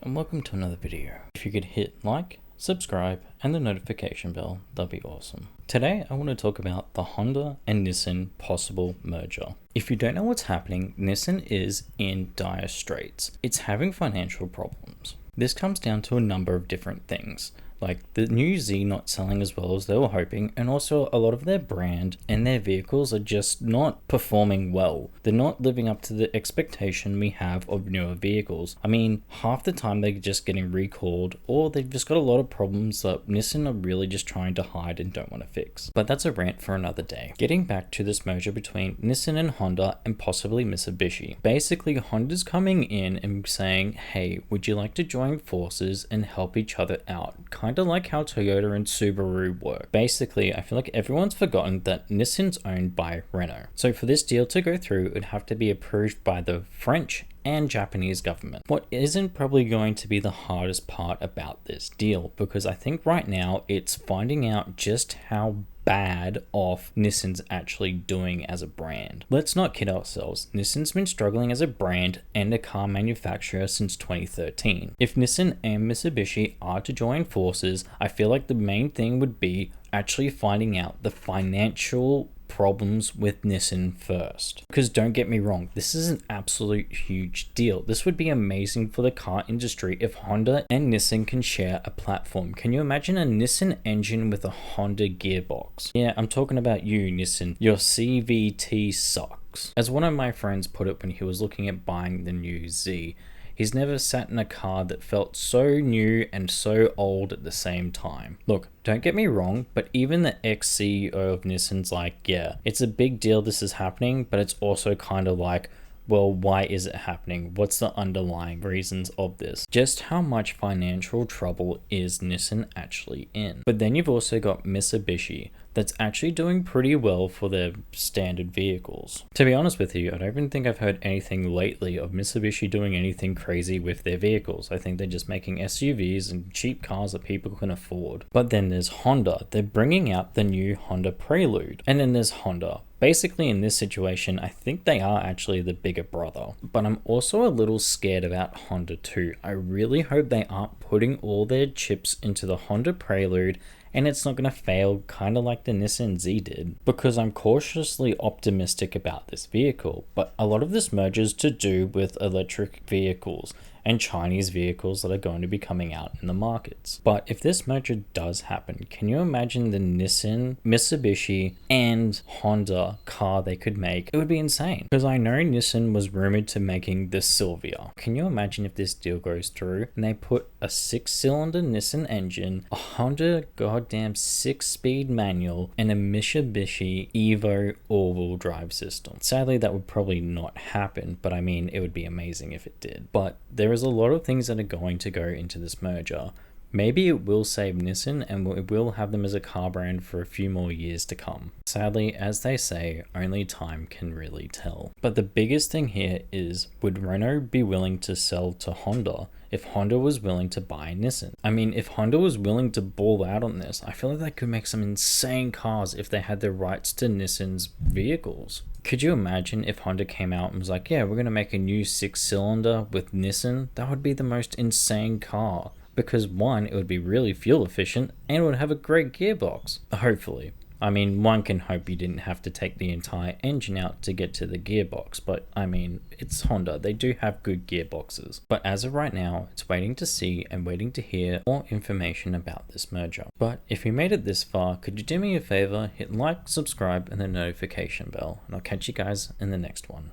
and welcome to another video. If you could hit like, subscribe, and the notification bell, that'd be awesome. Today, I want to talk about the Honda and Nissan possible merger. If you don't know what's happening, Nissan is in dire straits. It's having financial problems. This comes down to a number of different things, like the new Z not selling as well as they were hoping, and also a lot of their brand and their vehicles are just not performing well. They're not living up to the expectation we have of newer vehicles. I mean, half the time they're just getting recalled, or they've just got a lot of problems that Nissan are really just trying to hide and don't want to fix. But that's a rant for another day. Getting back to this merger between Nissan and Honda and possibly Mitsubishi. Basically, Honda's coming in and saying, hey, would you like to join forces and help each other out? Kind of like how Toyota and Subaru work. Basically, I feel like everyone's forgotten that Nissan's owned by Renault. So for this deal to go through, it would have to be approved by the French and Japanese government. What isn't probably going to be the hardest part about this deal, because I think right now it's finding out just how bad off Nissan's actually doing as a brand. Let's not kid ourselves, Nissan's been struggling as a brand and a car manufacturer since 2013. If Nissan and Mitsubishi are to join forces, I feel like the main thing would be actually finding out the financial problems with Nissan first. Because don't get me wrong, this is an absolute huge deal. This would be amazing for the car industry if Honda and Nissan can share a platform. Can you imagine a Nissan engine with a Honda gearbox? Yeah, I'm talking about you, Nissan. Your CVT sucks. As one of my friends put it when he was looking at buying the new Z, he's never sat in a car that felt so new and so old at the same time. Look, don't get me wrong, but even the ex-CEO of Nissan's like, yeah, it's a big deal this is happening, but it's also kind of like, well, why is it happening? What's the underlying reasons of this? Just how much financial trouble is Nissan actually in? But then you've also got Mitsubishi that's actually doing pretty well for their standard vehicles. To be honest with you, I don't even think I've heard anything lately of Mitsubishi doing anything crazy with their vehicles. I think they're just making SUVs and cheap cars that people can afford. But then there's Honda. They're bringing out the new Honda Prelude. And then there's Honda. Basically, in this situation, I think they are actually the bigger brother. But I'm also a little scared about Honda too. I really hope they aren't putting all their chips into the Honda Prelude and it's not going to fail kind of like the Nissan Z did, because I'm cautiously optimistic about this vehicle. But a lot of this merges to do with electric vehicles and Chinese vehicles that are going to be coming out in the markets. But if this merger does happen, can you imagine the Nissan, Mitsubishi, and Honda car they could make? It would be insane. Because I know Nissan was rumored to making the Silvia. Can you imagine if this deal goes through and they put a 6-cylinder Nissan engine, a Honda goddamn 6-speed manual, and a Mitsubishi Evo all-wheel drive system? Sadly, that would probably not happen, but I mean, it would be amazing if it did. But there is a lot of things that are going to go into this merger. Maybe it will save Nissan and it will have them as a car brand for a few more years to come. Sadly, as they say, only time can really tell. But the biggest thing here is, would Renault be willing to sell to Honda if Honda was willing to buy Nissan? I mean, if Honda was willing to ball out on this, I feel like they could make some insane cars if they had the rights to Nissan's vehicles. Could you imagine if Honda came out and was like, yeah, we're going to make a new 6-cylinder with Nissan? That would be the most insane car. Because one, it would be really fuel efficient and it would have a great gearbox. Hopefully. I mean, one can hope you didn't have to take the entire engine out to get to the gearbox, but I mean, it's Honda. They do have good gearboxes. But as of right now, it's waiting to see and waiting to hear more information about this merger. But if you made it this far, could you do me a favor, hit like, subscribe, and the notification bell, and I'll catch you guys in the next one.